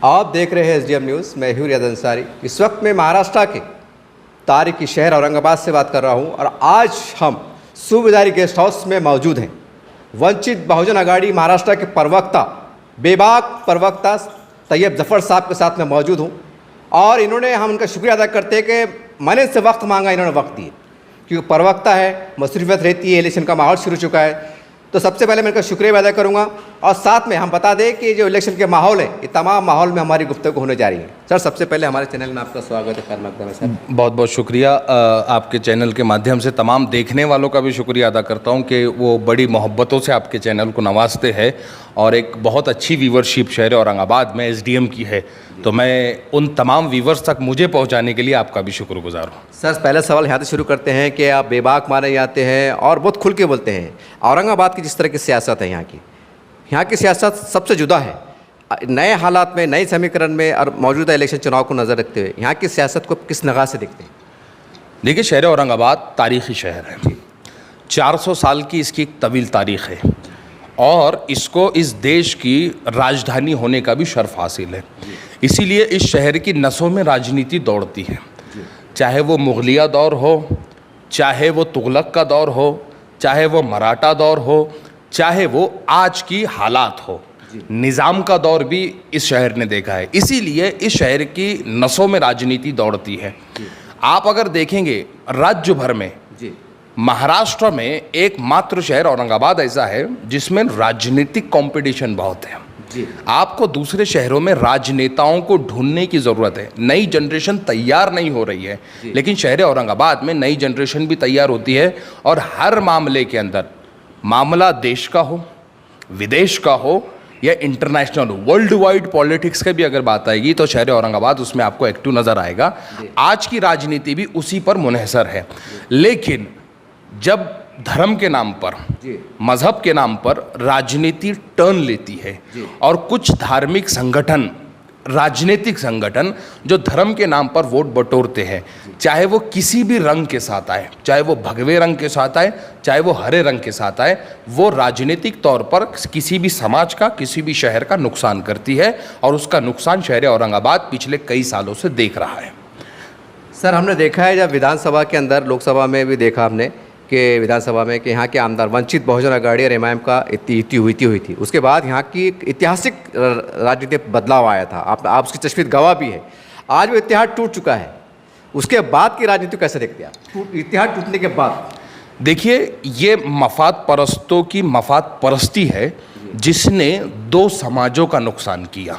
आप देख रहे हैं एसडीएम न्यूज़। मैं हूं रियाज अंसारी। इस वक्त मैं महाराष्ट्र के तारीखी शहर औरंगाबाद से बात कर रहा हूं और आज हम सूबेदारी गेस्ट हाउस में मौजूद हैं। वंचित बहुजन आघाड़ी महाराष्ट्र के प्रवक्ता बेबाक प्रवक्ता तैयब जफर साहब के साथ मैं मौजूद हूं और इन्होंने हम उनका शुक्रिया अदा करते हैं कि मैंने से वक्त मांगा, इन्होंने वक्त दिए, क्योंकि प्रवक्ता है, मसरूफियत रहती है, इलेक्शन का माहौल शुरू चुका है। तो सबसे पहले मैं इनका शुक्रिया अदा करूंगा और साथ में हम बता दें कि जो इलेक्शन के माहौल है, ये तमाम माहौल में हमारी गुफ्तगू होने जा रही है। सर, सबसे पहले हमारे चैनल में आपका स्वागत है, खैर मकदम है सर। बहुत बहुत शुक्रिया। आपके चैनल के माध्यम से तमाम देखने वालों का भी शुक्रिया अदा करता हूं कि वो बड़ी मोहब्बतों से आपके चैनल को नवाजते हैं और एक बहुत अच्छी व्यूवरशिप शहर औरंगाबाद में एसडीएम की है, तो मैं उन तमाम व्यूवर्स तक मुझे पहुंचाने के लिए आपका भी शुक्रगुजार हूं। सर, पहला सवाल यहाँ से शुरू करते हैं कि आप बेबाक माने जाते हैं और बहुत खुल के बोलते हैं। औरंगाबाद की जिस तरह की सियासत है यहाँ की सियासत सबसे जुदा है। नए हालात में, नए समीकरण में और मौजूदा इलेक्शन चुनाव को नज़र रखते हुए यहाँ की सियासत को किस निगाह से देखते हैं? देखिए, शहर औरंगाबाद तारीख़ी शहर है। 400 साल की इसकी एक तवील तारीख़ है और इसको इस देश की राजधानी होने का भी शर्फ हासिल है। इसीलिए इस शहर की नसों में राजनीति दौड़ती है, चाहे वो मुगलिया दौर हो, चाहे वो तुगलक का दौर हो, चाहे वो मराठा दौर हो, चाहे वो आज की हालात हो। निज़ाम का दौर भी इस शहर ने देखा है। इसीलिए इस शहर की नसों में राजनीति दौड़ती है। आप अगर देखेंगे राज्य भर में, महाराष्ट्र में एकमात्र शहर औरंगाबाद ऐसा है जिसमें राजनीतिक कंपटीशन बहुत है। आपको दूसरे शहरों में राजनेताओं को ढूंढने की ज़रूरत है। नई जनरेशन तैयार नहीं हो रही है, लेकिन शहर औरंगाबाद में नई जनरेशन भी तैयार होती है और हर मामले के अंदर, मामला देश का हो, विदेश का हो या इंटरनेशनल हो, वर्ल्ड वाइड पॉलिटिक्स की भी अगर बात आएगी तो शहर औरंगाबाद उसमें आपको एक्टिव नज़र आएगा। आज की राजनीति भी उसी पर मुनहसर है। लेकिन जब धर्म के नाम पर, मजहब के नाम पर राजनीति टर्न लेती है और कुछ धार्मिक संगठन, राजनीतिक संगठन जो धर्म के नाम पर वोट बटोरते हैं, चाहे वो किसी भी रंग के साथ आए, चाहे वो भगवे रंग के साथ आए, चाहे वो हरे रंग के साथ आए, वो राजनीतिक तौर पर किसी भी समाज का, किसी भी शहर का नुकसान करती है और उसका नुकसान शहर औरंगाबाद पिछले कई सालों से देख रहा है। सर, हमने देखा है जब विधानसभा के अंदर, लोकसभा में भी देखा हमने कि विधानसभा में कि यहाँ के आमदार वंचित बहुजन आघाड़ी और एमआईएम का इतनी हुई थी। उसके बाद यहाँ की एक ऐतिहासिक राजनीतिक बदलाव आया था। आप उसकी तस्वीर गवाह भी है। आज वो इतिहाद टूट चुका है, उसके बाद की राजनीति कैसे देखते हैं आप, इतिहाद टूटने के बाद? देखिए, ये मफाद परस्तों की मफाद परस्ती है जिसने दो समाजों का नुकसान किया।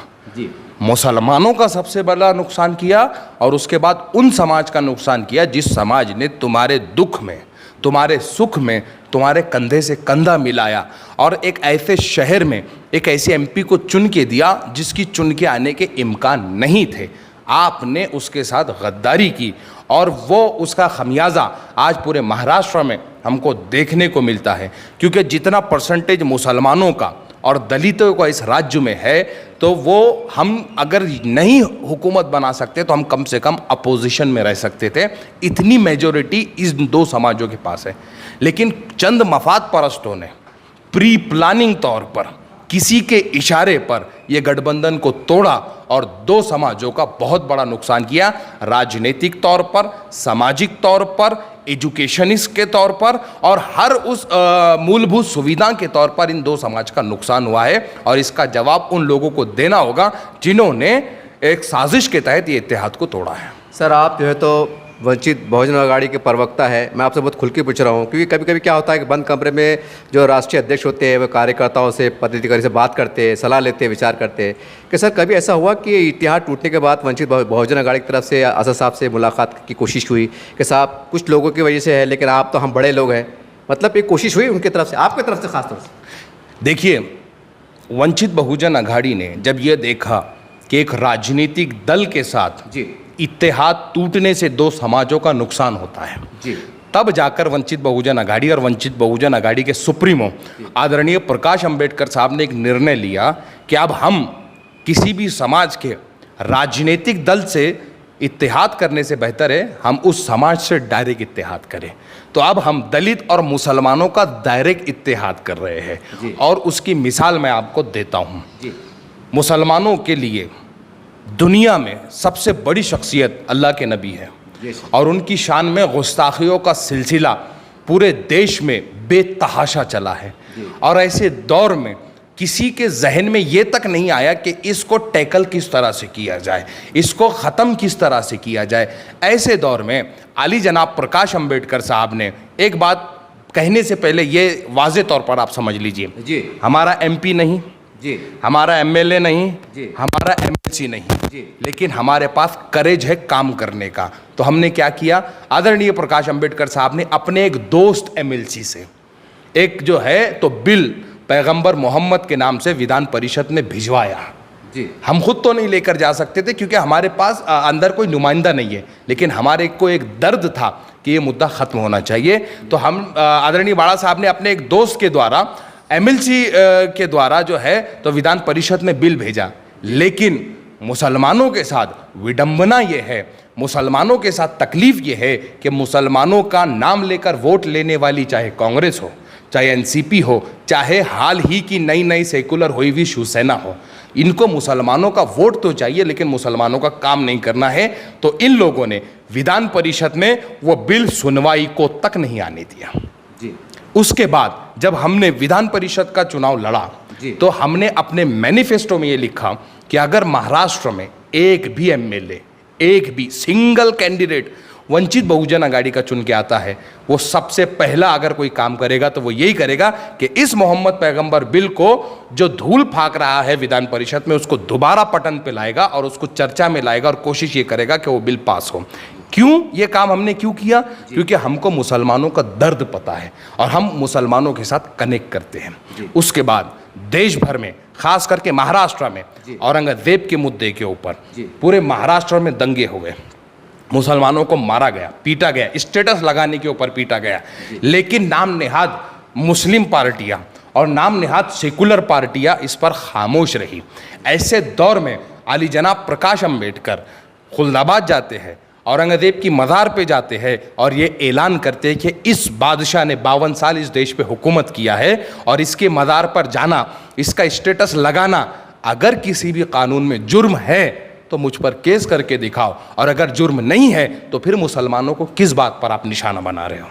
मुसलमानों का सबसे बड़ा नुकसान किया और उसके बाद उन समाज का नुकसान किया जिस समाज ने तुम्हारे दुख में, तुम्हारे सुख में, तुम्हारे कंधे से कंधा मिलाया और एक ऐसे शहर में एक ऐसे एमपी को चुन के दिया जिसकी चुन के आने के इम्कान नहीं थे। आपने उसके साथ गद्दारी की और वो उसका खमियाजा आज पूरे महाराष्ट्र में हमको देखने को मिलता है, क्योंकि जितना परसेंटेज मुसलमानों का और दलितों का इस राज्य में है, तो वो हम अगर नहीं हुकूमत बना सकते तो हम कम से कम अपोजिशन में रह सकते थे। इतनी मेजॉरिटी इस दो समाजों के पास है। लेकिन चंद मफाद परस्तों ने प्री प्लानिंग तौर पर, किसी के इशारे पर ये गठबंधन को तोड़ा और दो समाजों का बहुत बड़ा नुकसान किया। राजनीतिक तौर पर, सामाजिक तौर पर, एजुकेशनिस्ट के तौर पर और हर उस मूलभूत सुविधा के तौर पर इन दो समाज का नुकसान हुआ है और इसका जवाब उन लोगों को देना होगा जिन्होंने एक साजिश के तहत ये इत्तेहाद को तोड़ा है। सर, आप जो है तो वंचित बहुजन आघाड़ी के प्रवक्ता है। मैं आपसे बहुत खुल के पूछ रहा हूँ, क्योंकि कभी कभी क्या होता है कि बंद कमरे में जो राष्ट्रीय अध्यक्ष होते हैं वो कार्यकर्ताओं से, पदाधिकारी से बात करते हैं, सलाह लेते हैं, विचार करते हैं कि सर कभी ऐसा हुआ कि इतिहाद टूटने के बाद वंचित बहुजन आघाड़ी की तरफ से असद साहब से मुलाकात की कोशिश हुई कि साहब कुछ लोगों की वजह से है, लेकिन आप तो हम बड़े लोग हैं, मतलब एक कोशिश हुई उनकी तरफ से, आपकी तरफ से खासतौर से? देखिए, वंचित बहुजन आघाड़ी ने जब ये देखा कि एक राजनीतिक दल के साथ इत्तेहाद टूटने से दो समाजों का नुकसान होता है, तब जाकर वंचित बहुजन आघाड़ी और वंचित बहुजन आघाड़ी के सुप्रीमो आदरणीय प्रकाश अंबेडकर साहब ने एक निर्णय लिया कि अब हम किसी भी समाज के राजनीतिक दल से इत्तेहाद करने से बेहतर है हम उस समाज से डायरेक्ट इत्तेहाद करें। तो अब हम दलित और मुसलमानों का डायरेक्ट इत्तेहाद कर रहे हैं और उसकी मिसाल मैं आपको देता हूँ। मुसलमानों के लिए दुनिया में सबसे बड़ी शख्सियत अल्लाह के नबी है और उनकी शान में गुस्ताखियों का सिलसिला पूरे देश में बेतहाशा चला है। और ऐसे दौर में किसी के जहन में ये तक नहीं आया कि इसको टैकल किस तरह से किया जाए, इसको ख़त्म किस तरह से किया जाए। ऐसे दौर में आली जनाब प्रकाश अंबेडकर साहब ने एक बात कहने से पहले ये वाज़े तौर पर आप समझ लीजिए जी, हमारा एमपी नहीं जी, हमारा एमएलए नहीं जी, हमारा एमएलसी नहीं जी, लेकिन हमारे पास करेज है काम करने का। तो हमने क्या किया, आदरणीय प्रकाश अंबेडकर साहब ने अपने एक दोस्त एमएलसी से एक जो है तो बिल पैगंबर मोहम्मद के नाम से विधान परिषद में भिजवाया। जी, हम खुद तो नहीं लेकर जा सकते थे क्योंकि हमारे पास अंदर कोई नुमाइंदा नहीं है, लेकिन हमारे को एक दर्द था कि ये मुद्दा ख़त्म होना चाहिए। तो हम आदरणीय बाड़ा साहब ने अपने एक दोस्त के द्वारा एमएलसी के द्वारा जो है तो विधान परिषद में बिल भेजा। लेकिन मुसलमानों के साथ विडंबना ये है, मुसलमानों के साथ तकलीफ़ ये है कि मुसलमानों का नाम लेकर वोट लेने वाली चाहे कांग्रेस हो, चाहे एनसीपी हो, चाहे हाल ही की नई नई सेकुलर हुई हुई शिवसेना हो, इनको मुसलमानों का वोट तो चाहिए लेकिन मुसलमानों का काम नहीं करना है। तो इन लोगों ने विधान परिषद में वो बिल सुनवाई को तक नहीं आने दिया। जी, उसके बाद जब हमने विधान परिषद का चुनाव लड़ा तो हमने अपने मैनिफेस्टो में ये लिखा कि अगर महाराष्ट्र में एक भी एमएलए, एक भी सिंगल कैंडिडेट वंचित बहुजन आघाड़ी का चुन के आता है, वो सबसे पहला अगर कोई काम करेगा तो वो यही करेगा कि इस मोहम्मद पैगंबर बिल को जो धूल फाक रहा है विधान परिषद में उसको दोबारा पटन पे लाएगा और उसको चर्चा में लाएगा और कोशिश ये करेगा कि वो बिल पास हो। क्यों ये काम हमने क्यों किया? क्योंकि हमको मुसलमानों का दर्द पता है और हम मुसलमानों के साथ कनेक्ट करते हैं। उसके बाद देश भर में, खास करके महाराष्ट्र में, औरंगजेब के मुद्दे के ऊपर पूरे महाराष्ट्र में दंगे हो गए, मुसलमानों को मारा गया, पीटा गया, स्टेटस लगाने के ऊपर पीटा गया। लेकिन नाम नेहाद मुस्लिम पार्टियां और नाम नेहाद सेकुलर पार्टियां इस पर खामोश रही। ऐसे दौर में आली जनाब प्रकाश अंबेडकर खुलदाबाद जाते हैं, औरंगजेब की मज़ार पे जाते हैं और ये ऐलान करते हैं कि इस बादशाह ने 52 साल इस देश पे हुकूमत किया है और इसके मज़ार पर जाना, इसका स्टेटस लगाना अगर किसी भी कानून में जुर्म है तो मुझ पर केस करके दिखाओ, और अगर जुर्म नहीं है तो फिर मुसलमानों को किस बात पर आप निशाना बना रहे हो।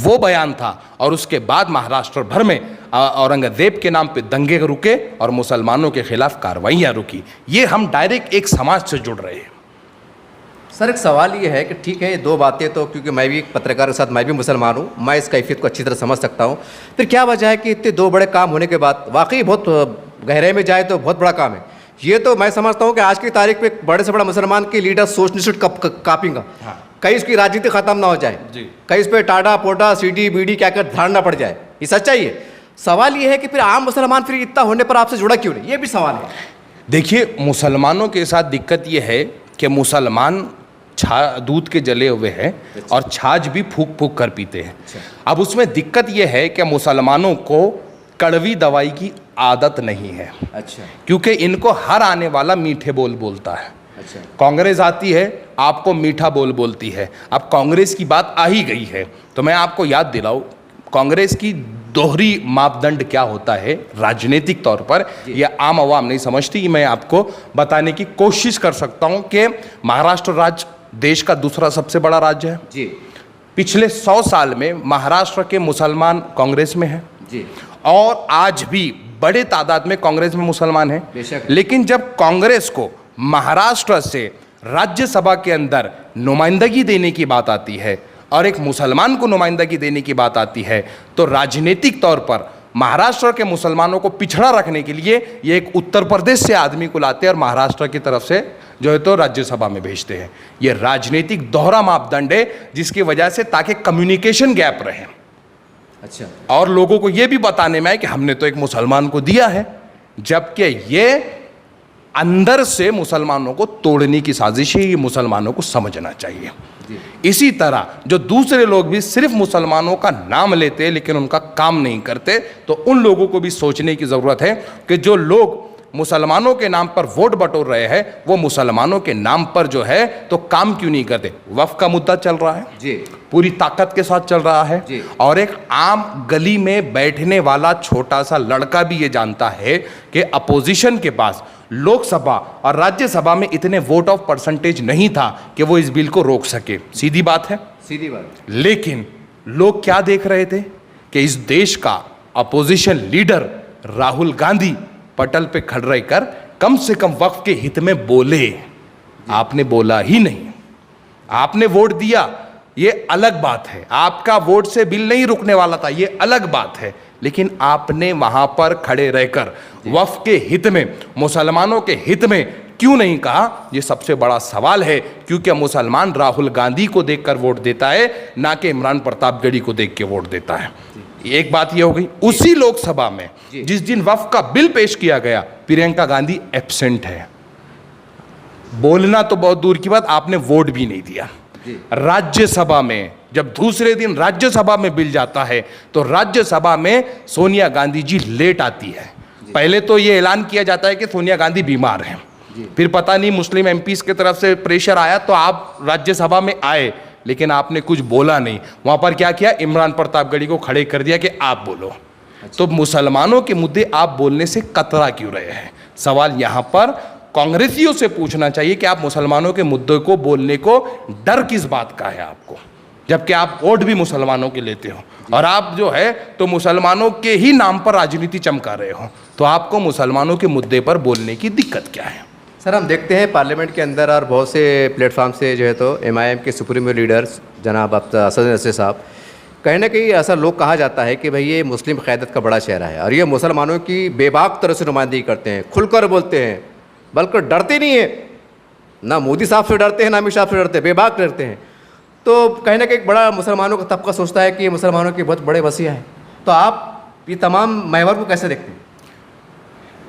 वो बयान था और उसके बाद महाराष्ट्र भर में औरंगजेब के नाम पे दंगे रुके और मुसलमानों के खिलाफ कार्रवाइयाँ रुकी। ये हम डायरेक्ट एक समाज से जुड़ रहे हैं। सर एक सवाल ये है कि ठीक है ये दो बातें तो, क्योंकि मैं भी एक पत्रकार के साथ मैं भी मुसलमान हूँ, मैं इस कैफियत को अच्छी तरह समझ सकता हूँ। फिर क्या वजह है कि इतने दो बड़े काम होने के बाद, वाकई बहुत गहराई में जाए तो बहुत बड़ा काम है ये, तो मैं समझता हूँ कि आज की तारीख में बड़े से बड़ा मुसलमान की लीडर सोशलिस्ट कापिंग कहीं उसकी राजनीति खत्म ना हो जाए, कहीं इस पर टाटा पोटा सीडी बीडी क्या कर धारणा पड़ जाए, ये सच्चाई है। सवाल ये है कि फिर आम मुसलमान फिर इतना होने पर आपसे जुड़ा क्यों नहीं, ये भी सवाल है। देखिए, मुसलमानों के साथ दिक्कत ये है कि मुसलमान दूध के जले हुए हैं और छाछ भी फूक फूक कर पीते हैं। अब उसमें दिक्कत यह है कि मुसलमानों को कड़वी दवाई की आदत नहीं है। अच्छा, क्योंकि इनको हर आने वाला मीठे बोल बोलता है। अच्छा, कांग्रेस आती है आपको मीठा बोल बोलती है। अब कांग्रेस की बात आ ही गई है तो मैं आपको याद दिलाऊं, कांग्रेस की दोहरी मापदंड क्या होता है राजनीतिक तौर पर, यह आम आवाम नहीं समझती। मैं आपको बताने की कोशिश कर सकता हूं कि महाराष्ट्र राज्य देश का दूसरा सबसे बड़ा राज्य है जी। पिछले 100 साल में महाराष्ट्र के मुसलमान कांग्रेस में हैं जी, और आज भी बड़े तादाद में कांग्रेस में मुसलमान हैं। बेशक। लेकिन जब कांग्रेस को महाराष्ट्र से राज्यसभा के अंदर नुमाइंदगी देने की बात आती है और एक मुसलमान को नुमाइंदगी देने की बात आती है तो राजनीतिक तौर पर महाराष्ट्र के मुसलमानों को पिछड़ा रखने के लिए ये एक उत्तर प्रदेश से आदमी को लाते हैं और महाराष्ट्र की तरफ से जो है तो राज्यसभा में भेजते हैं। ये राजनीतिक दोहरा मापदंड है जिसकी वजह से ताकि कम्युनिकेशन गैप रहे। अच्छा, और लोगों को ये भी बताने में है कि हमने तो एक मुसलमान को दिया है, जबकि ये अंदर से मुसलमानों को तोड़ने की साजिश है। ये मुसलमानों को समझना चाहिए। इसी तरह जो दूसरे लोग भी सिर्फ मुसलमानों का नाम लेते लेकिन उनका काम नहीं करते, तो उन लोगों को भी सोचने की ज़रूरत है कि जो लोग मुसलमानों के नाम पर वोट बटोर रहे हैं, वो मुसलमानों के नाम पर जो है तो काम क्यों नहीं करते? वक्फ का मुद्दा चल रहा है जी, पूरी ताकत के साथ चल रहा है जी। और एक आम गली में बैठने वाला छोटा सा लड़का भी ये जानता है कि अपोजिशन के पास लोकसभा और राज्यसभा में इतने वोट ऑफ परसेंटेज नहीं था कि वो इस बिल को रोक सके। सीधी बात है, सीधी बात। लेकिन लोग क्या देख रहे थे कि इस देश का अपोजिशन लीडर राहुल गांधी पटल पे खड़ रहकर कम से कम वक्फ के हित में बोले। आपने बोला ही नहीं, आपने वोट दिया, ये अलग बात है, आपका वोट से बिल नहीं रुकने वाला था, ये अलग बात है, लेकिन आपने वहां पर खड़े रहकर वक्फ के हित में, मुसलमानों के हित में क्यों नहीं कहा? ये सबसे बड़ा सवाल है, क्योंकि मुसलमान राहुल गांधी को देखकर वोट देता है, ना कि इमरान प्रतापगढ़ी को देख के वोट देता है। एक बात ये हो गई। उसी लोकसभा में जिस दिन वक्फ का बिल पेश किया गया, प्रियंका गांधी एब्सेंट है। बोलना तो बहुत दूर की बात, आपने वोट भी नहीं दिया। राज्यसभा में जब दूसरे दिन राज्यसभा में बिल जाता है तो राज्यसभा में सोनिया गांधी जी लेट आती है। पहले तो ये ऐलान किया जाता है कि सोनिया गांधी बीमार हैं, फिर पता नहीं मुस्लिम एमपीज की तरफ से प्रेशर आया तो आप राज्यसभा में आए, लेकिन आपने कुछ बोला नहीं। वहां पर क्या किया? इमरान प्रतापगढ़ी को खड़े कर दिया कि आप बोलो। तो मुसलमानों के मुद्दे आप बोलने से कतरा क्यों रहे हैं? सवाल यहां पर कांग्रेसियों से पूछना चाहिए कि आप मुसलमानों के मुद्दे को बोलने को डर किस बात का है आपको, जबकि आप वोट भी मुसलमानों के लेते हो और आप जो है तो मुसलमानों के ही नाम पर राजनीति चमका रहे हो, तो आपको मुसलमानों के मुद्दे पर बोलने की दिक्कत क्या है? सर, हम देखते हैं पार्लियामेंट के अंदर और बहुत से प्लेटफॉर्म से जो है तो एमआईएम के सुप्रीमो लीडर्स जनाब असद नसीर साहब, कहीं ना कहीं ऐसा लोग कहा जाता है कि भाई ये मुस्लिम क़यादत का बड़ा चेहरा है और ये मुसलमानों की बेबाक तरह से नुमाइंदगी करते हैं, खुलकर बोलते हैं, बल्कि डरते नहीं है, ना मोदी साहब से डरते हैं ना अमित शाह से डरते हैं, बेबाक डरते हैं। तो कहीं ना कहीं एक बड़ा मुसलमानों का तबका सोचता है कि ये मुसलमानों के बहुत बड़े वसीया हैं। तो आप ये तमाम महवर को कैसे देखते हैं?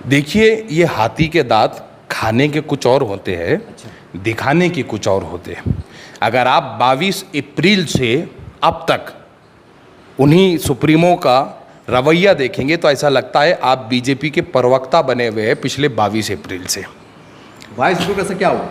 देखिए, ये हाथी के दांत खाने के कुछ और होते हैं, दिखाने के कुछ और होते हैं। अगर आप 22 अप्रैल से अब तक उन्हीं सुप्रीमो का रवैया देखेंगे तो ऐसा लगता है आप बीजेपी के प्रवक्ता बने हुए हैं पिछले 22 अप्रैल से। 22 अप्रैल से क्या हुआ?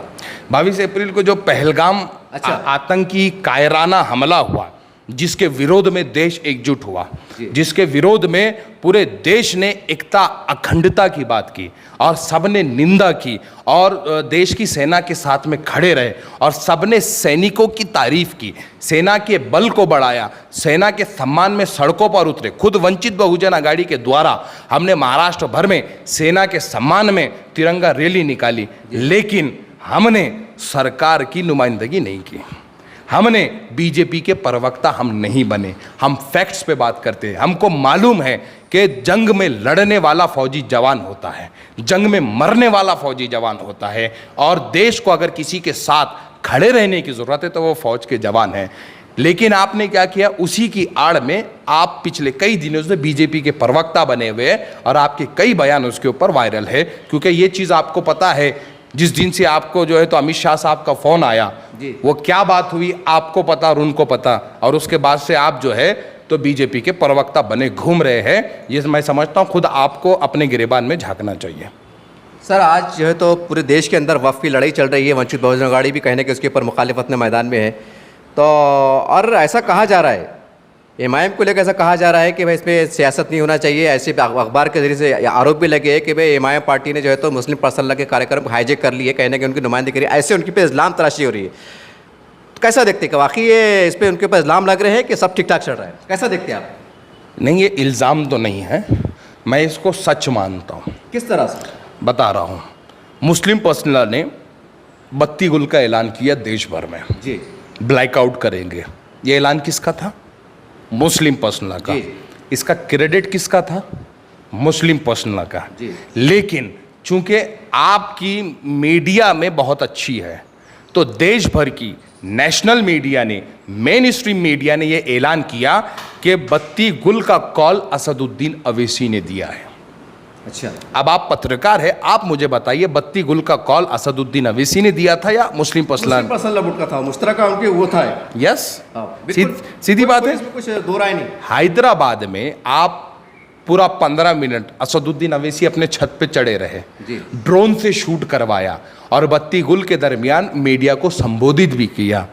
22 अप्रैल को जो पहलगाम आतंकी कायराना हमला हुआ, जिसके विरोध में देश एकजुट हुआ, जिसके विरोध में पूरे देश ने एकता अखंडता की बात की और सबने निंदा की और देश की सेना के साथ में खड़े रहे और सबने सैनिकों की तारीफ की, सेना के बल को बढ़ाया, सेना के सम्मान में सड़कों पर उतरे। खुद वंचित बहुजन आघाड़ी के द्वारा हमने महाराष्ट्र भर में सेना के सम्मान में तिरंगा रैली निकाली, लेकिन हमने सरकार की नुमाइंदगी नहीं की। हमने बीजेपी के प्रवक्ता हम नहीं बने, हम फैक्ट्स पे बात करते हैं। हमको मालूम है कि जंग में लड़ने वाला फौजी जवान होता है, जंग में मरने वाला फौजी जवान होता है और देश को अगर किसी के साथ खड़े रहने की ज़रूरत है तो वो फौज के जवान हैं। लेकिन आपने क्या किया? उसी की आड़ में आप पिछले कई दिनों से बीजेपी के प्रवक्ता बने हुए हैं और आपके कई बयान उसके ऊपर वायरल है, क्योंकि ये चीज़ आपको पता है। जिस दिन से आपको जो है तो अमित शाह साहब का फ़ोन आया, वो क्या बात हुई आपको पता और उनको पता, और उसके बाद से आप जो है तो बीजेपी के प्रवक्ता बने घूम रहे हैं। ये मैं समझता हूँ खुद आपको अपने गिरेबान में झांकना चाहिए। सर, आज जो है तो पूरे देश के अंदर वक्फ की लड़ाई चल रही है, वंचित बहुजन आघाड़ी भी कहने के उसके ऊपर मुखालिफत में मैदान में है। तो और ऐसा कहा जा रहा है, एमआईएम को लेकर ऐसा कहा जा रहा है कि भाई इसमें सियासत नहीं होना चाहिए। ऐसे अखबार के जरिए से आरोप भी लगे हैं कि भाई एमआईएम पार्टी ने जो है तो मुस्लिम पर्सनल लॉ के कार्यक्रम हाईजेक कर लिए, कहने के उनकी नुमाइंदगी करी, ऐसे उनके पे इस्लाम तराशी हो रही है। तो कैसा देखते हैं कि वाकई ये इस पर उनके ऊपर इल्ज़ाम लग रहे हैं कि सब ठीक ठाक चल रहा है? कैसा देखते हैं आप? नहीं, ये इल्ज़ाम तो नहीं है, मैं इसको सच मानता हूँ। किस तरह से? बता रहा हूँ। मुस्लिम पर्सनल ने बत्ती गुल का ऐलान किया देश भर में, जी, ब्लैकआउट करेंगे। ये ऐलान किसका था? मुस्लिम पर्सनल का। इसका क्रेडिट किसका था? मुस्लिम पर्सनल का। लेकिन चूंकि आपकी मीडिया में बहुत अच्छी है तो देश भर की नेशनल मीडिया ने, मेन स्ट्रीम मीडिया ने यह ऐलान किया कि बत्ती गुल का कॉल असदुद्दीन अवैसी ने दिया है। अच्छा, अब आप पत्रकार है, आप मुझे बताइए बत्ती गुल का कॉल असदुद्दीन अवैसी ने दिया था या मुस्लिम पर्सनल का था? मुश्तरका उनके वो था। यस, सीधी बात है, कुछ दो राय नहीं। हैदराबाद में आप पूरा 15 मिनट असदुद्दीन अवैसी अपने छत पे चढ़े रहे, ड्रोन से शूट करवाया और बत्ती गुल के दरमियान मीडिया को संबोधित भी किया।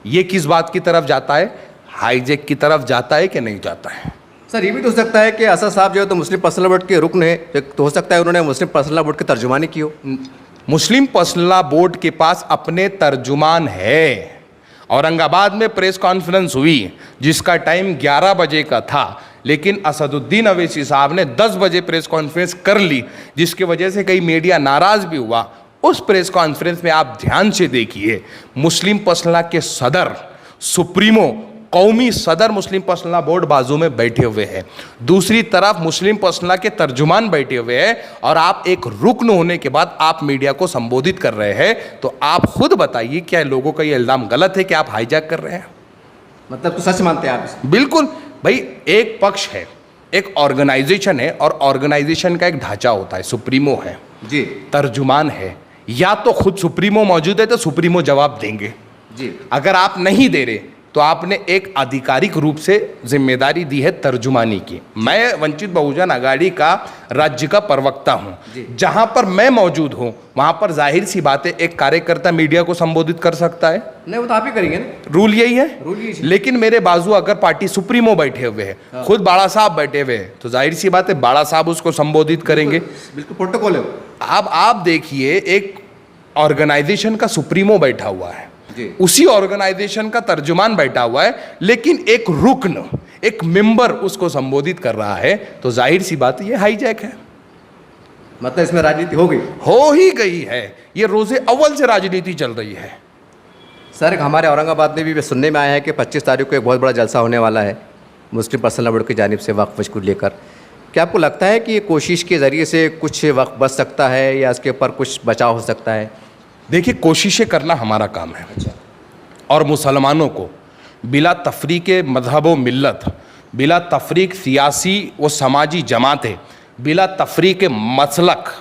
ये किस बात की तरफ जाता है? हाईजैक की तरफ जाता है कि नहीं जाता है? सर, ये भी तो हो सकता है कि असद साहब जो है तो मुस्लिम पर्सनल बोर्ड के रुकन है, तो हो सकता है उन्होंने मुस्लिम पर्सनल बोर्ड की तर्जुमानी की हो। मुस्लिम पर्सनल बोर्ड के पास अपने तर्जुमान है। औरंगाबाद में प्रेस कॉन्फ्रेंस हुई जिसका टाइम 11 बजे का था, लेकिन असदुद्दीन अवैसी साहब ने 10 बजे प्रेस कॉन्फ्रेंस कर ली, जिसकी वजह से कई मीडिया नाराज भी हुआ। उस प्रेस कॉन्फ्रेंस में आप ध्यान से देखिए, मुस्लिम पर्सनल के सदर, सुप्रीमो, कौमी सदर मुस्लिम पर्सनल बोर्ड बाजू में बैठे हुए हैं, दूसरी तरफ मुस्लिम पर्सनल के तर्जुमान बैठे हुए हैं, और आप एक रुकन होने के बाद आप मीडिया को संबोधित कर रहे हैं। तो आप खुद बताइए, क्या लोगों का ये इल्जाम गलत है कि आप हाईजैक कर रहे हैं? मतलब तो सच मानते हैं आप इसे? बिल्कुल भाई, एक पक्ष है, एक ऑर्गेनाइजेशन है, और ऑर्गेनाइजेशन का एक ढांचा होता है, सुप्रीमो है जी, तर्जुमान है। या तो खुद सुप्रीमो मौजूद है तो सुप्रीमो जवाब देंगे जी। अगर आप नहीं दे रहे तो आपने एक आधिकारिक रूप से जिम्मेदारी दी है तर्जुमानी की। मैं वंचित बहुजन आघाड़ी का राज्य का प्रवक्ता हूं, जहां पर मैं मौजूद हूं वहां पर जाहिर सी बात है एक कार्यकर्ता मीडिया को संबोधित कर सकता है। नहीं, वो तो आप ही करेंगे ना, रूल यही है। रूल यही है। लेकिन मेरे बाजू अगर पार्टी सुप्रीमो बैठे हुए हैं, खुद बाड़ा साहब बैठे हुए हैं, तो जाहिर सी बात है बाड़ा साहब उसको संबोधित करेंगे। बिल्कुल प्रोटोकॉल है। अब आप देखिए, एक ऑर्गेनाइजेशन का सुप्रीमो बैठा हुआ है, उसी ऑर्गेनाइजेशन का तर्जुमान बैठा हुआ है, लेकिन एक रुकन, एक मेंबर उसको संबोधित कर रहा है, तो जाहिर सी बात ये हाईजैक है। मतलब इसमें राजनीति हो गई? हो ही गई है, ये रोजे अव्वल से राजनीति चल रही है। सर, हमारे औरंगाबाद में भी सुनने में आया है कि 25 तारीख को एक बहुत बड़ा जलसा होने वाला है मुस्लिम पर्सनल बोर्ड की जानिब से वक्फ को लेकर। क्या आपको लगता है कि ये कोशिश के ज़रिए से कुछ वक्त बच सकता है या इसके ऊपर कुछ बचाव हो सकता है? देखिए, कोशिशें करना हमारा काम है। अच्छा। और मुसलमानों को बिला तफरीक मजहब व मिल्लत, बिला तफरीक सियासी व समाजी जमातें, बिला तफरीक मसलक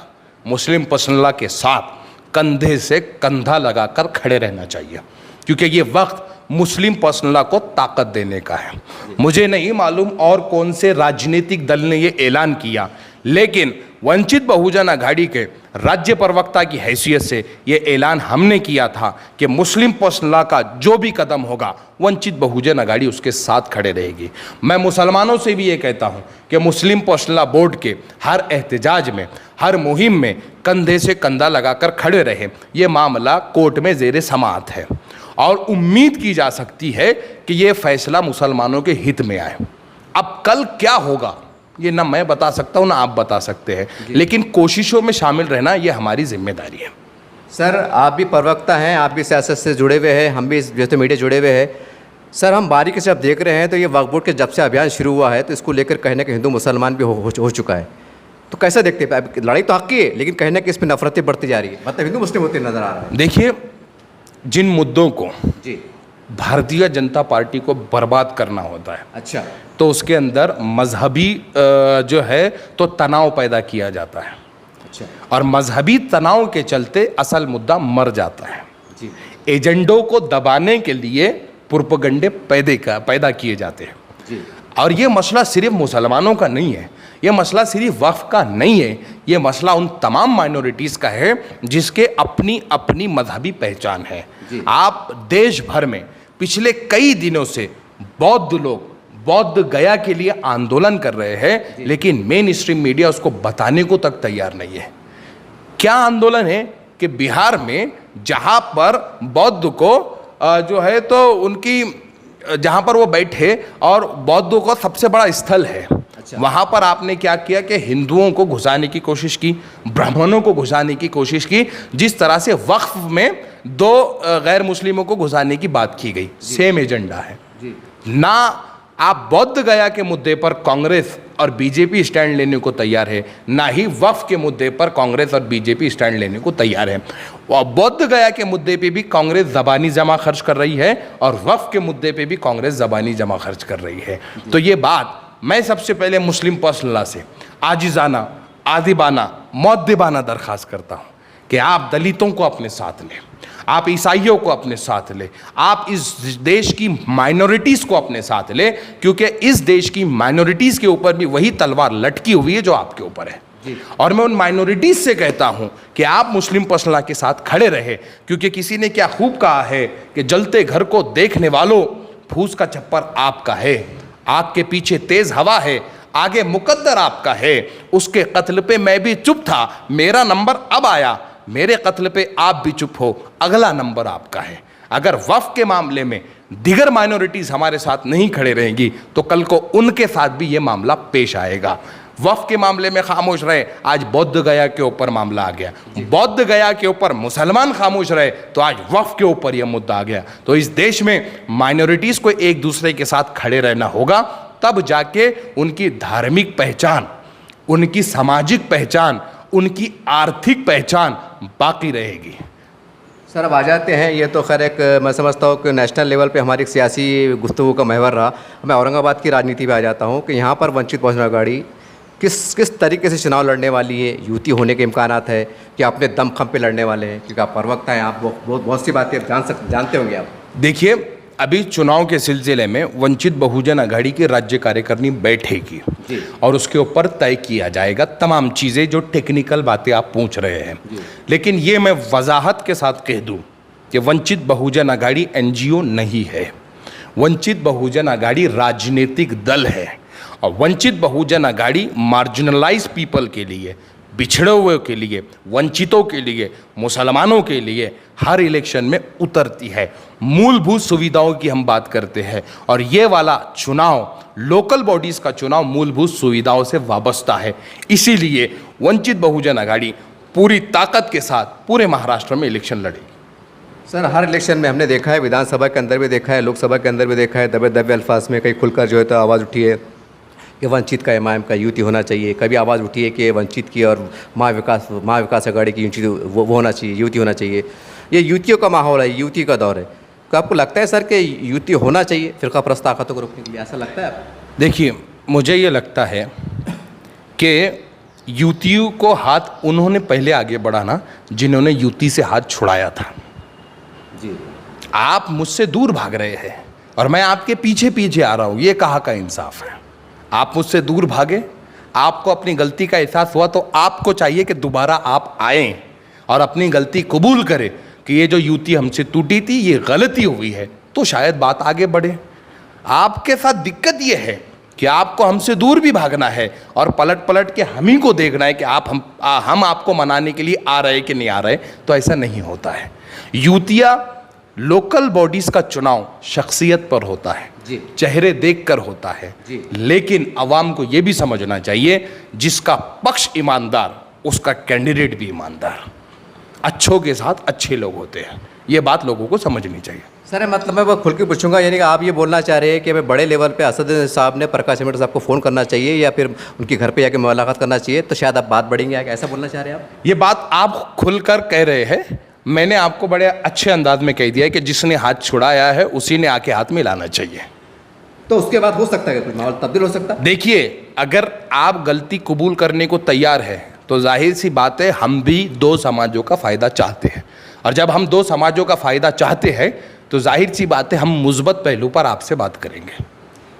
मुस्लिम पर्सनल के साथ कंधे से कंधा लगाकर खड़े रहना चाहिए, क्योंकि ये वक्त मुस्लिम पर्सनल को ताकत देने का है। मुझे नहीं मालूम और कौन से राजनीतिक दल ने ये ऐलान किया, लेकिन वंचित बहुजन आघाड़ी के राज्य प्रवक्ता की हैसियत से ये ऐलान हमने किया था कि मुस्लिम पर्सनल का जो भी कदम होगा वंचित बहुजन आघाड़ी उसके साथ खड़े रहेगी। मैं मुसलमानों से भी ये कहता हूँ कि मुस्लिम पर्सनल बोर्ड के हर एहतजाज में, हर मुहिम में कंधे से कंधा लगाकर खड़े रहे। ये मामला कोर्ट में ज़ेरे समाअत है और उम्मीद की जा सकती है कि ये फैसला मुसलमानों के हित में आए। अब कल क्या होगा ये ना मैं बता सकता हूँ ना आप बता सकते हैं, लेकिन कोशिशों में शामिल रहना ये हमारी जिम्मेदारी है। सर, आप भी प्रवक्ता हैं, आप भी सियासत से जुड़े हुए हैं, हम भी जैसे मीडिया जुड़े हुए हैं। सर, हम बारीकी से अब देख रहे हैं तो ये वक्फ बोर्ड के जब से अभियान शुरू हुआ है तो इसको लेकर कहीं ना कहीं हिंदू मुसलमान भी हो चुका है। तो कैसा देखते हैं? अब लड़ाई तो हक की है, लेकिन कहीं ना कहीं इसमें नफरतें बढ़ती जा रही है, मतलब हिंदू मुस्लिम होते नजर आ रहा है। देखिए, जिन मुद्दों को जी, भारतीय जनता पार्टी को बर्बाद करना होता है, अच्छा, तो उसके अंदर मजहबी जो है तो तनाव पैदा किया जाता है। अच्छा, और मजहबी तनाव के चलते असल मुद्दा मर जाता है। जी, एजेंडों को दबाने के लिए प्रोपेगेंडे पैदा किए जाते हैं। जी, और ये मसला सिर्फ मुसलमानों का नहीं है, ये मसला सिर्फ वक्फ का नहीं है, ये मसला उन तमाम माइनॉरिटीज़ का है जिसके अपनी अपनी मजहबी पहचान है। आप देश भर में पिछले कई दिनों से बौद्ध लोग बौद्ध गया के लिए आंदोलन कर रहे हैं, लेकिन मेन स्ट्रीम मीडिया उसको बताने को तक तैयार नहीं है। क्या आंदोलन है कि बिहार में जहाँ पर बौद्ध को जो है तो उनकी जहाँ पर वो बैठे और बौद्धों का सबसे बड़ा स्थल है, वहाँ पर आपने क्या किया कि हिंदुओं को घुसाने की कोशिश की, ब्राह्मणों को घुसाने की कोशिश की, जिस तरह से वक्फ में दो गैर मुस्लिमों को घुसाने की बात की गई। सेम एजेंडा है ना। आप बौद्ध गया के मुद्दे पर कांग्रेस और बीजेपी स्टैंड लेने को तैयार है, ना ही वक्फ के मुद्दे पर कांग्रेस और बीजेपी स्टैंड लेने को तैयार है। और बौद्ध गया के मुद्दे पे भी कांग्रेस ज़बानी जमा खर्च कर रही है और वक्फ के मुद्दे पे भी कांग्रेस ज़बानी जमा खर्च कर रही है। तो ये बात मैं सबसे पहले मुस्लिम पर्सनल से आजिज़ाना, आदिबाना, मौद्दिबाना दरख्वास्त करता हूँ कि आप दलितों को अपने साथ लें, आप ईसाइयों को अपने साथ ले, आप इस देश की माइनॉरिटीज़ को अपने साथ ले, क्योंकि इस देश की माइनॉरिटीज़ के ऊपर भी वही तलवार लटकी हुई है जो आपके ऊपर है। और मैं उन माइनॉरिटीज़ से कहता हूं कि आप मुस्लिम पर्सनल के साथ खड़े रहे, क्योंकि किसी ने क्या खूब कहा है कि जलते घर को देखने वालों, फूस का छप्पर आपका है, आग के पीछे तेज हवा है, आगे मुकद्दर आपका है। उसके कत्ल पे मैं भी चुप था, मेरा नंबर अब आया, मेरे कत्ल पे आप भी चुप हो, अगला नंबर आपका है। अगर वक्फ के मामले में दिगर माइनॉरिटीज़ हमारे साथ नहीं खड़े रहेंगी तो कल को उनके साथ भी ये मामला पेश आएगा। वक्फ के मामले में खामोश रहे, आज बौद्ध गया के ऊपर मामला आ गया, बौद्ध गया के ऊपर मुसलमान खामोश रहे तो आज वक्फ के ऊपर यह मुद्दा आ गया। तो इस देश में माइनॉरिटीज़ को एक दूसरे के साथ खड़े रहना होगा, तब जाके उनकी धार्मिक पहचान, उनकी सामाजिक पहचान, उनकी आर्थिक पहचान बाकी रहेगी। सर अब आ जाते हैं, ये तो खैर एक मैं समझता हूँ कि नेशनल लेवल पे हमारी एक सियासी गुफ्तगू का महवर रहा। मैं औरंगाबाद की राजनीति पे आ जाता हूँ कि यहाँ पर वंचित बहुजन अघाड़ी किस तरीके से चुनाव लड़ने वाली है, युति होने के इम्कानात है कि अपने दमखम पे लड़ने वाले हैं, क्योंकि आप प्रवक्ता हैं, आप बहुत सी बातें जानते होंगे आप। देखिए, अभी चुनाव के सिलसिले में वंचित बहुजन अघाड़ी की राज्य कार्यकारिणी बैठेगी और उसके ऊपर तय किया जाएगा तमाम चीज़ें, जो टेक्निकल बातें आप पूछ रहे हैं। लेकिन ये मैं वजाहत के साथ कह दूं कि वंचित बहुजन अघाड़ी एनजीओ नहीं है, वंचित बहुजन अघाड़ी राजनीतिक दल है। और वंचित बहुजन अघाड़ी मार्जिनलाइज पीपल के लिए, बिछड़े हुए के लिए, वंचितों के लिए, मुसलमानों के लिए हर इलेक्शन में उतरती है। मूलभूत सुविधाओं की हम बात करते हैं और ये वाला चुनाव, लोकल बॉडीज़ का चुनाव मूलभूत सुविधाओं से वाबस्ता है। इसीलिए वंचित बहुजन अघाड़ी पूरी ताकत के साथ पूरे महाराष्ट्र में इलेक्शन लड़ेगी। सर हर इलेक्शन में हमने देखा है, विधानसभा के अंदर भी देखा है, लोकसभा के अंदर भी देखा है, दबे दबे अल्फाज में कहीं खुलकर जो है तो आवाज़ उठी है कि वंचित का एमआईएम का युति होना चाहिए। कभी आवाज़ उठी है कि वंचित की और महाविकास अघाड़ी की युति वो होना चाहिए, युति होना चाहिए। ये युतियों का माहौल है, युति का दौर है। तो आपको लगता है सर कि युति होना चाहिए फिरका परस्त ताकतों को रोकने के लिए, ऐसा लगता है आपको? देखिए, मुझे ये लगता है कि युतियों को हाथ उन्होंने पहले आगे बढ़ाना जिन्होंने युति से हाथ छुड़ाया था। जी, आप मुझसे दूर भाग रहे हैं और मैं आपके पीछे पीछे आ रहा हूँ, ये कहाँ का इंसाफ है? आप मुझसे दूर भागे, आपको अपनी गलती का एहसास हुआ तो आपको चाहिए कि दोबारा आप आएँ और अपनी गलती कबूल करें कि ये जो युति हमसे टूटी थी ये गलती हुई है, तो शायद बात आगे बढ़े। आपके साथ दिक्कत ये है कि आपको हमसे दूर भी भागना है और पलट पलट के हम ही को देखना है कि हम आपको मनाने के लिए आ रहे कि नहीं आ रहे, तो ऐसा नहीं होता है। युतिया लोकल बॉडीज का चुनाव शख्सियत पर होता है, चेहरे देखकर होता है, लेकिन अवाम को यह भी समझना चाहिए जिसका पक्ष ईमानदार उसका कैंडिडेट भी ईमानदार। अच्छों के साथ अच्छे लोग होते हैं, ये बात लोगों को समझनी चाहिए। सर मतलब मैं वो खुल के पूछूंगा, यानी कि आप ये बोलना चाह रहे हैं कि बड़े लेवल पे असद साहब ने प्रकाश अम्बेडकर साहब को फ़ोन करना चाहिए या फिर उनके घर पे जाके मुलाकात करना चाहिए, तो शायद आप बात बढ़ेंगे, ऐसा बोलना चाह रहे हैं आप? ये बात आप खुलकर कह रहे हैं, मैंने आपको बड़े अच्छे अंदाज में कह दिया है कि जिसने हाथ छुड़ाया है उसी ने आके हाथ मिलाना चाहिए। तो उसके बाद हो सकता है कि कुछ माहौल तब्दील हो सकता है? देखिए, अगर आप गलती कबूल करने को तैयार है तो जाहिर सी बात है हम भी दो समाजों का फ़ायदा चाहते हैं, और जब हम दो समाजों का फ़ायदा चाहते हैं तो जाहिर सी बात है हम मुस्बत पहलू पर आपसे बात करेंगे।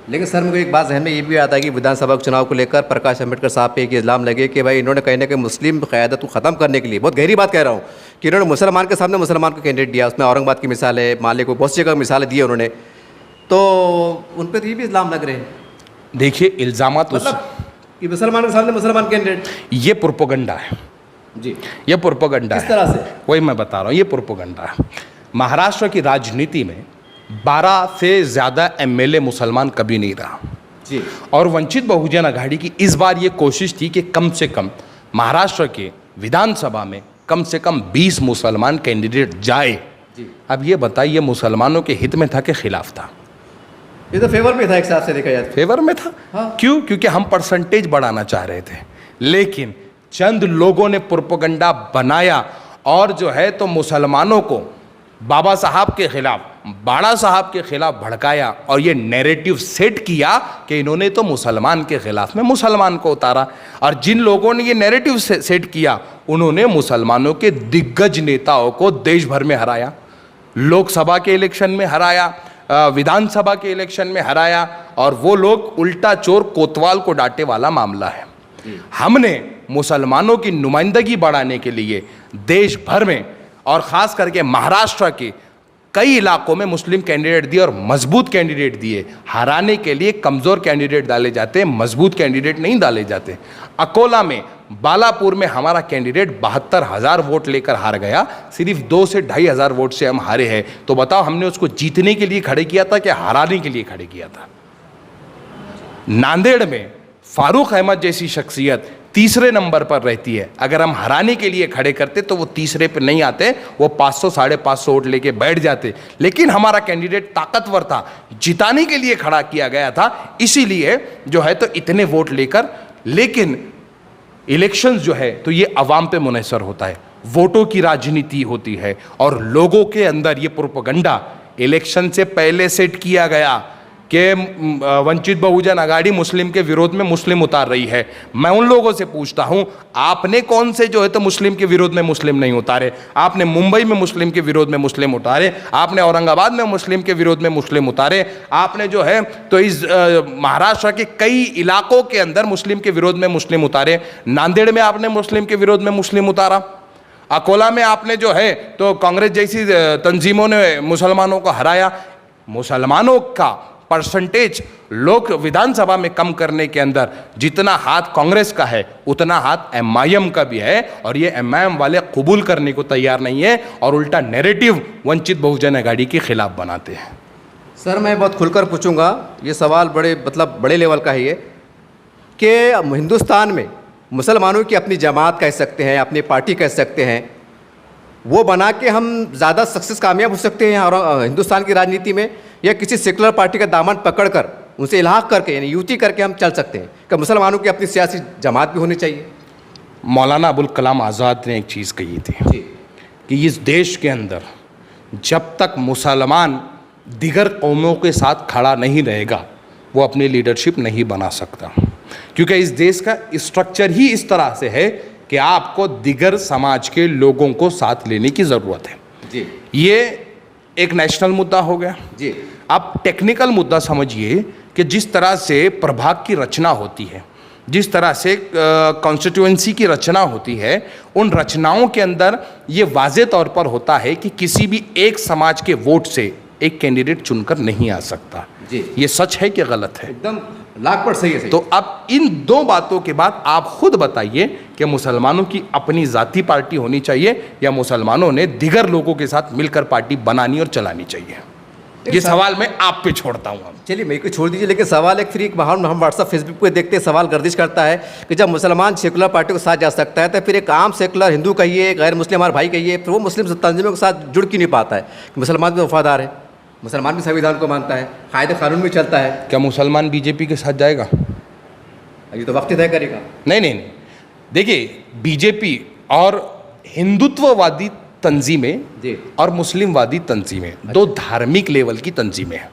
लेकिन सर मुझे एक बात जहन में ये भी आता है कि विधानसभा चुनाव को लेकर प्रकाश अम्बेडकर साहब पे एक इल्ज़ाम लगे कि भाई इन्होंने कहीं ना कहीं मुस्लिम क़यादत को ख़त्म करने के लिए, बहुत गहरी बात कह रहा हूँ, कि इन्होंने मुसलमान के सामने मुसलमान को कैंडिडेट दिया। उसमें औरंगाबाद की मिसाल है, माले को बहुत सी जगह मिसालें दी उन्होंने, तो उन पर तो ये भी इल्ज़ाम लग रहे हैं। देखिए, इल्ज़ामात कि मुसलमान के सामने मुसलमान कैंडिडेट, ये प्रोपोगंडा है जी, ये प्रोपोगंडा है। किस तरह से? वही मैं बता रहा हूँ, ये प्रोपोगंडा है। महाराष्ट्र की राजनीति में 12 से ज़्यादा एमएलए मुसलमान कभी नहीं रहा जी, और वंचित बहुजन अघाड़ी की इस बार ये कोशिश थी कि कम से कम महाराष्ट्र के विधानसभा में कम से कम 20 मुसलमान कैंडिडेट जाए जी। अब ये बताइए, मुसलमानों के हित में था कि खिलाफ था? ये तो फेवर में था, एक हिसाब से देखा जाए फेवर में था। हाँ। क्यों? क्योंकि हम परसेंटेज बढ़ाना चाह रहे थे, लेकिन चंद लोगों ने प्रोपेगेंडा बनाया और जो है तो मुसलमानों को बाबा साहब के खिलाफ, बाड़ा साहब के खिलाफ भड़काया और ये नैरेटिव सेट किया कि इन्होंने तो मुसलमान के खिलाफ में मुसलमान को उतारा। और जिन लोगों ने ये नैरेटिव सेट किया उन्होंने मुसलमानों के दिग्गज नेताओं को देश भर में हराया, लोकसभा के इलेक्शन में हराया, विधानसभा के इलेक्शन में हराया, और वो लोग उल्टा चोर कोतवाल को डांटे वाला मामला है। हमने मुसलमानों की नुमाइंदगी बढ़ाने के लिए देश भर में और ख़ास करके महाराष्ट्र के कई इलाकों में मुस्लिम कैंडिडेट दिए और मजबूत कैंडिडेट दिए। हराने के लिए कमज़ोर कैंडिडेट डाले जाते हैं, मजबूत कैंडिडेट नहीं डाले जाते। अकोला में, बालापुर में हमारा कैंडिडेट 72,000 वोट लेकर हार गया, सिर्फ 2 से 2,500 वोट से हम हारे हैं। तो बताओ, हमने उसको जीतने के लिए खड़े किया था कि हराने के लिए खड़े किया था? नांदेड़ में फारूक अहमद जैसी शख्सियत तीसरे नंबर पर रहती है। अगर हम हराने के लिए खड़े करते तो वो तीसरे पे नहीं आते, वो 500 550 वोट लेके बैठ जाते। लेकिन हमारा कैंडिडेट ताकतवर था, जिताने के लिए खड़ा किया गया था, इसीलिए जो है तो इतने वोट लेकर। लेकिन इलेक्शंस जो है तो ये अवाम पे मुनहसर होता है, वोटों की राजनीति होती है, और लोगों के अंदर ये प्रोपेगेंडा इलेक्शन से पहले सेट किया गया कि वंचित बहुजन अघाड़ी मुस्लिम के विरोध में मुस्लिम उतार रही है। मैं उन लोगों से पूछता हूं, आपने कौन से जो है तो मुस्लिम के विरोध में मुस्लिम नहीं उतारे? आपने मुंबई में मुस्लिम के विरोध में मुस्लिम उतारे, आपने औरंगाबाद में मुस्लिम के विरोध में मुस्लिम उतारे, आपने जो है तो इस महाराष्ट्र के कई इलाकों के अंदर मुस्लिम के विरोध में मुस्लिम उतारे। नांदेड़ में आपने मुस्लिम के विरोध में मुस्लिम उतारा, अकोला में आपने जो है तो कांग्रेस जैसी तंजीमों ने मुसलमानों को हराया। मुसलमानों का परसेंटेज लोक विधानसभा में कम करने के अंदर जितना हाथ कांग्रेस का है उतना हाथ एमआईएम का भी है, और ये एमआईएम वाले कबूल करने को तैयार नहीं है और उल्टा नैरेटिव वंचित बहुजन अघाड़ी के खिलाफ बनाते हैं। सर, मैं बहुत खुलकर पूछूंगा, ये सवाल बड़े लेवल का है ये, कि हिंदुस्तान में मुसलमानों की अपनी जमात कह सकते हैं, अपनी पार्टी कह सकते हैं, वो बना के हम ज़्यादा सक्सेस कामयाब हो सकते हैं और हिंदुस्तान की राजनीति में, या किसी सेकुलर पार्टी का दामन पकड़कर उनसे इल्हाक करके यानी युति करके हम चल सकते हैं कि मुसलमानों की अपनी सियासी जमात भी होनी चाहिए? मौलाना अबुल कलाम आज़ाद ने एक चीज़ कही थी कि इस देश के अंदर जब तक मुसलमान दिगर कौमों के साथ खड़ा नहीं रहेगा वो अपनी लीडरशिप नहीं बना सकता, क्योंकि इस देश का स्ट्रक्चर ही इस तरह से है कि आपको दिगर समाज के लोगों को साथ लेने की ज़रूरत है जी। ये एक नेशनल मुद्दा हो गया जी। अब टेक्निकल मुद्दा समझिए कि जिस तरह से प्रभाग की रचना होती है, जिस तरह से कॉन्स्टिट्यूएंसी की रचना होती है, उन रचनाओं के अंदर ये वाज़े तौर पर होता है कि किसी भी एक समाज के वोट से एक कैंडिडेट चुनकर नहीं आ सकता जी। ये सच है कि गलत है? एकदम लाख% सही है। तो अब इन दो बातों के बाद आप खुद बताइए कि मुसलमानों की अपनी जाती पार्टी होनी चाहिए या मुसलमानों ने दिगर लोगों के साथ मिलकर पार्टी बनानी और चलानी चाहिए? ये सवाल मैं आप पे छोड़ता हूँ। चलिए, मेरे को छोड़ दीजिए, लेकिन सवाल एक फ्री हम व्हाट्सअप फेसबुक पे देखते हैं, सवाल गर्दिश करता है कि जब मुसलमान सेकुलर पार्टी के साथ जा सकता है तो फिर एक आम सेकुलर हिंदू कहिए, गैर मुस्लिम हमारे भाई कहिए, फिर वो मुस्लिम तंजीमों के साथ जुड़ क्यों नहीं पाता है? कि मुसलमान भी वफादार है, मुसलमान भी संविधान को मानता है, कायदे कानून भी चलता है। क्या मुसलमान बीजेपी के साथ जाएगा? ये तो वक्त तय करेगा। नहीं, देखिए, बीजेपी और हिंदुत्ववादी तंजीमें और मुस्लिमवादी तंजीमें दो धार्मिक लेवल की तंजीमें हैं।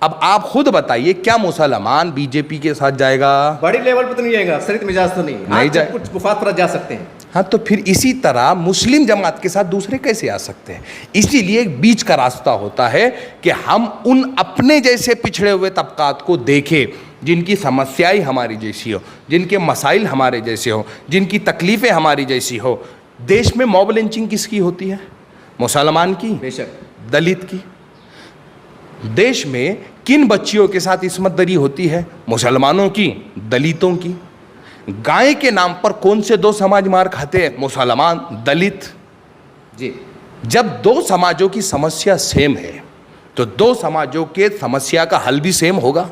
अब आप खुद बताइए, क्या मुसलमान बीजेपी के साथ जाएगा? बड़ी लेवल पर तो नहीं जाएगा, शरीयत मिजाज तो नहीं जाए, कुछ मुफाद पर जा सकते हैं। हाँ, तो फिर इसी तरह मुस्लिम जमात के साथ दूसरे कैसे आ सकते हैं? इसीलिए एक बीच का रास्ता होता है कि हम उन अपने जैसे पिछड़े हुए तबकात को देखें जिनकी समस्याएं हमारी जैसी हो, जिनके मसाइल हमारे जैसे हो, जिनकी तकलीफ़ें हमारी जैसी हो। देश में मॉब लिंचिंग किसकी होती है? मुसलमान की, बेशक, दलित की। देश में किन बच्चियों के साथ इस्मत दरी होती है? मुसलमानों की, दलितों की। गाय के नाम पर कौन से दो समाज मार खाते हैं? मुसलमान, दलित जी। जब दो समाजों की समस्या सेम है तो दो समाजों के समस्या का हल भी सेम होगा,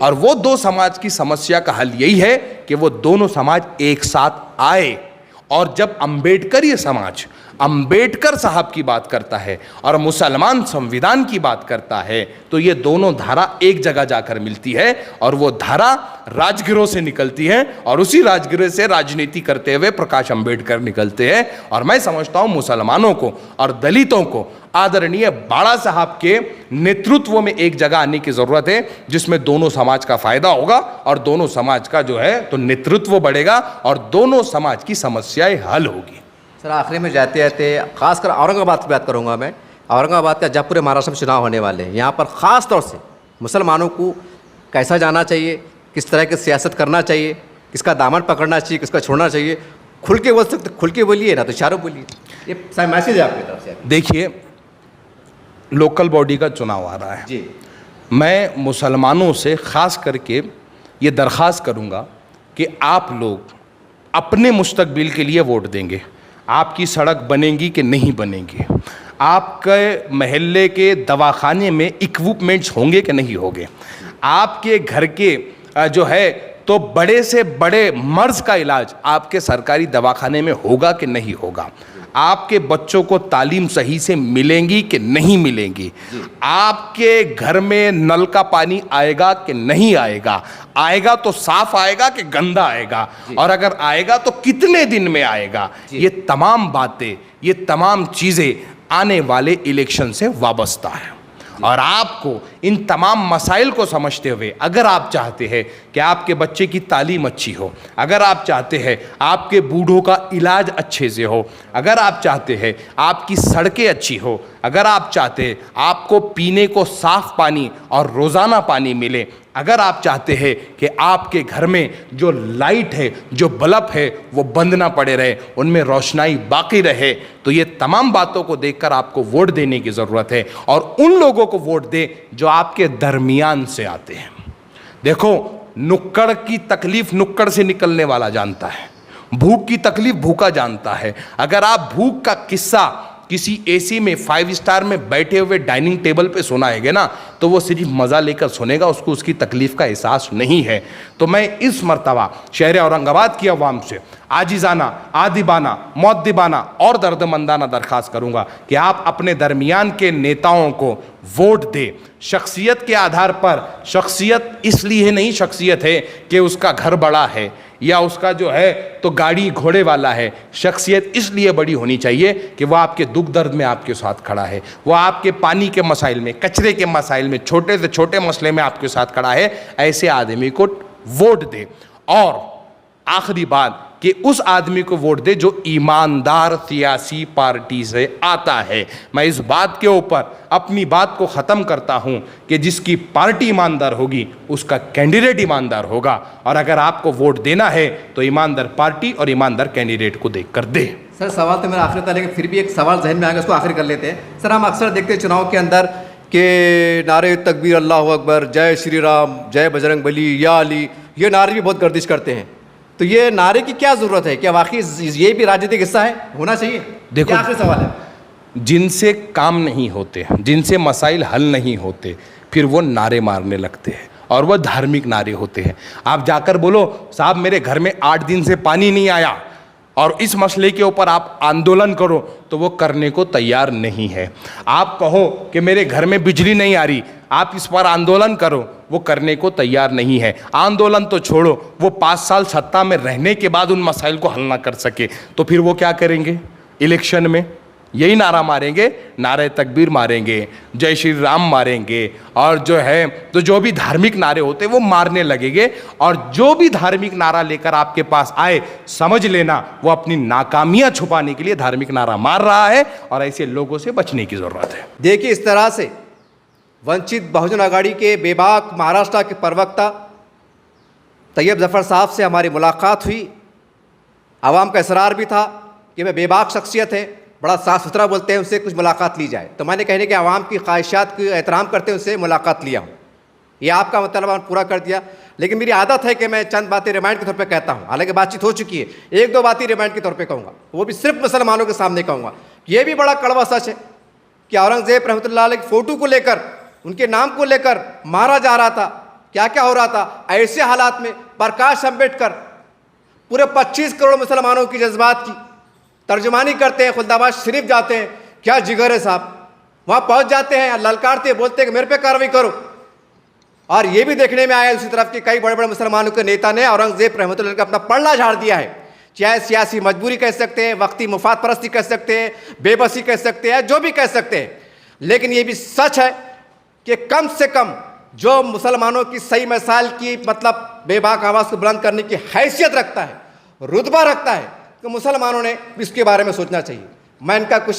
और वो दो समाज की समस्या का हल यही है कि वो दोनों समाज एक साथ आए। और जब अंबेडकरी समाज अंबेडकर साहब की बात करता है और मुसलमान संविधान की बात करता है तो ये दोनों धारा एक जगह जाकर मिलती है, और वो धारा राजगिरोह से निकलती है, और उसी राजगिरोह से राजनीति करते हुए प्रकाश अंबेडकर निकलते हैं। और मैं समझता हूँ मुसलमानों को और दलितों को आदरणीय बाड़ा साहब के नेतृत्व में एक जगह आने की ज़रूरत है जिसमें दोनों समाज का फायदा होगा और दोनों समाज का जो है तो नेतृत्व बढ़ेगा और दोनों समाज की समस्याएं हल होगी। सर आखिरी में जाते जाते खासकर औरंगाबाद की बात करूंगा मैं। औरंगाबाद का जब पूरे महाराष्ट्र में चुनाव होने वाले हैं, यहाँ पर ख़ास तौर से मुसलमानों को कैसा जाना चाहिए, किस तरह की सियासत करना चाहिए, किसका दामन पकड़ना चाहिए, किसका छोड़ना चाहिए, खुल के बोल सकते, खुल के बोलिए ना तो इशारों बोलिए। ये मैसेज है आपकी तरफ से। देखिए, लोकल बॉडी का चुनाव आ रहा है जी, मैं मुसलमानों से ख़ास करके ये दरख्वास्त करूँगा कि आप लोग अपने मुस्तकबिल के लिए वोट देंगे। आपकी सड़क बनेगी कि नहीं बनेगी, आपके महल्ले के दवाखाने में इक्विपमेंट्स होंगे कि नहीं होंगे, आपके घर के जो है तो बड़े से बड़े मर्ज का इलाज आपके सरकारी दवाखाने में होगा कि नहीं होगा, आपके बच्चों को तालीम सही से मिलेंगी कि नहीं मिलेंगी, आपके घर में नल का पानी आएगा कि नहीं आएगा, आएगा तो साफ आएगा कि गंदा आएगा, और अगर आएगा तो कितने दिन में आएगा। ये तमाम बातें, ये तमाम चीज़ें आने वाले इलेक्शन से वाबस्ता है। और आपको इन तमाम मसाइल को समझते हुए अगर आप चाहते हैं कि आपके बच्चे की तालीम अच्छी हो, अगर आप चाहते हैं आपके बूढ़ों का इलाज अच्छे से हो, अगर आप चाहते हैं आपकी सड़कें अच्छी हो, अगर आप चाहते हैं आपको पीने को साफ पानी और रोज़ाना पानी मिले, अगर आप चाहते हैं कि आपके घर में जो लाइट है, जो बल्ब है वो बंद ना पड़े रहे, उनमें रोशनाई बाकी रहे, तो ये तमाम बातों को देखकर आपको वोट देने की ज़रूरत है और उन लोगों को वोट दें जो आपके दरमियान से आते हैं। देखो, नुक्कड़ की तकलीफ नुक्कड़ से निकलने वाला जानता है, भूख की तकलीफ भूखा जानता है। अगर आप भूख का किस्सा किसी एसी में 5 स्टार में बैठे हुए डाइनिंग टेबल पे सुनाएंगे ना तो वो सिर्फ मज़ा लेकर सुनेगा, उसको उसकी तकलीफ़ का एहसास नहीं है। तो मैं इस मर्तबा शहर औरंगाबाद की आवाम से आजिज़ाना, आदिबाना, मौद्दिबाना और दर्दमंदाना दरख्वास्त करूँगा कि आप अपने दरमियान के नेताओं को वोट दें। शख्सियत के आधार पर, शख्सियत इसलिए नहीं शख्सियत है कि उसका घर बड़ा है या उसका जो है तो गाड़ी घोड़े वाला है, शख्सियत इसलिए बड़ी होनी चाहिए कि वह आपके दुख दर्द में आपके साथ खड़ा है, वह आपके पानी के मसाइल में, कचरे के मसाइल में, छोटे से छोटे मसले में आपके साथ खड़ा है। ऐसे आदमी को वोट दे। और आखिरी बात कि उस आदमी को वोट दे जो ईमानदार सियासी पार्टी से आता है। मैं इस बात के ऊपर अपनी बात को ख़त्म करता हूं कि जिसकी पार्टी ईमानदार होगी उसका कैंडिडेट ईमानदार होगा, और अगर आपको वोट देना है तो ईमानदार पार्टी और ईमानदार कैंडिडेट को देकर दे। सर सवाल तो मेरा आखिरी था, लेकिन फिर भी एक सवाल जहन में आएगा, उसको आखिर कर लेते हैं। सर हम अक्सर देखते हैं चुनाव के अंदर कि नारे तकबीर, अल्लाह अकबर, जय श्री राम, जय बजरंग बली, या अली, ये नारे भी बहुत गर्दिश करते हैं। तो ये नारे की क्या ज़रूरत है? क्या वाकई ये भी राजनीतिक हिस्सा है, होना चाहिए? देखो, आखिरी सवाल है। जिनसे काम नहीं होते, जिनसे मसाइल हल नहीं होते, फिर वो नारे मारने लगते हैं और वह धार्मिक नारे होते हैं। आप जाकर बोलो साहब मेरे घर में 8 दिन से पानी नहीं आया और इस मसले के ऊपर आप आंदोलन करो, तो वो करने को तैयार नहीं है। आप कहो कि मेरे घर में बिजली नहीं आ रही, आप इस पर आंदोलन करो, वो करने को तैयार नहीं है। आंदोलन तो छोड़ो, वो 5 साल सत्ता में रहने के बाद उन मसाइल को हल ना कर सके तो फिर वो क्या करेंगे? इलेक्शन में यही नारा मारेंगे, नारे तकबीर मारेंगे, जय श्री राम मारेंगे, और जो है तो जो भी धार्मिक नारे होते वो मारने लगेंगे। और जो भी धार्मिक नारा लेकर आपके पास आए, समझ लेना वो अपनी नाकामियां छुपाने के लिए धार्मिक नारा मार रहा है, और ऐसे लोगों से बचने की ज़रूरत है। देखिए, इस तरह से वंचित बहुजन आघाड़ी के बेबाक महाराष्ट्र के प्रवक्ता तैयब जफ़र साहब से हमारी मुलाकात हुई। आवाम का इसरार भी था कि वह बेबाक शख्सियत है, बड़ा साफ़ सुथरा बोलते हैं, उनसे कुछ मुलाकात ली जाए। तो मैंने कहने के आवाम की ख्वाहिशात की एहतराम करते हुए उनसे मुलाकात लिया हूँ। ये आपका मतलब पूरा कर दिया, लेकिन मेरी आदत है कि मैं चंद बातें रिमाइंड के तौर पे कहता हूँ। हालांकि बातचीत हो चुकी है, 1-2 बातें रिमाइंड के तौर पे कहूँगा, वो भी सिर्फ मुसलमानों के सामने कहूँगा। ये भी बड़ा कड़वा सच है कि औरंगज़ेब रहमतुल्लाह अलैह की फ़ोटो को लेकर, उनके नाम को लेकर मारा जा रहा था। क्या क्या हो रहा था? ऐसे हालात में प्रकाश अम्बेडकर पूरे 25 करोड़ मुसलमानों की जज्बात की तर्जुमानी करते हैं, खुलदाबाद शरीफ जाते हैं। क्या जिगर है साहब, वहाँ पहुँच जाते हैं, ललकारते बोलते हैं कि मेरे पे कार्रवाई करो। और ये भी देखने में आया दूसरी तरफ कि कई बड़े बड़े मुसलमानों के नेता ने औरंगज़ेब रहमतुल्लाह अलैह का अपना पल्ला झाड़ दिया है। चाहे सियासी मजबूरी कह सकते हैं, वक्ती मुफाद परस्ती कह सकते हैं, बेबसी कह सकते हैं, जो भी कह सकते हैं, लेकिन ये भी सच है कि कम से कम जो मुसलमानों की सही मिसाल की मतलब बेबाक आवाज़ को बुलंद करने की हैसियत रखता है, रुतबा रखता है, तो मुसलमानों ने इसके बारे में सोचना चाहिए। मैं इनका कुछ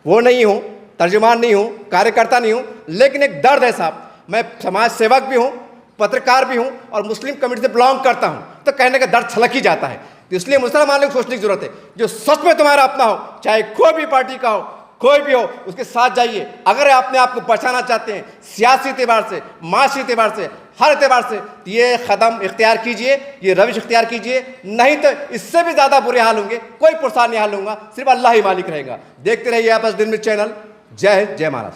वो नहीं हूँ, तर्जुमान नहीं हूँ, कार्यकर्ता नहीं हूँ, लेकिन एक दर्द है साहब। मैं समाज सेवक भी हूँ, पत्रकार भी हूँ और मुस्लिम कम्युनिटी से बिलोंग करता हूँ, तो कहने का दर्द छलक ही जाता है। तो इसलिए मुसलमानों को सोचने की जरूरत है, जो सच में तुम्हारा अपना हो, चाहे कोई भी पार्टी का हो, कोई भी हो, उसके साथ जाइए। अगर अपने आप को बचाना चाहते हैं सियासी एतबार से, माशी एतबार से, हर एतबार से, तो ये कदम इख्तियार कीजिए, ये रविश इख्तियार कीजिए। नहीं तो इससे भी ज़्यादा बुरे हाल होंगे, कोई पुरसान नहीं हाल होगा, सिर्फ अल्लाह ही मालिक रहेगा। देखते रहिए आपस दिन में चैनल। जय हिंद, जय महाराष्ट्र।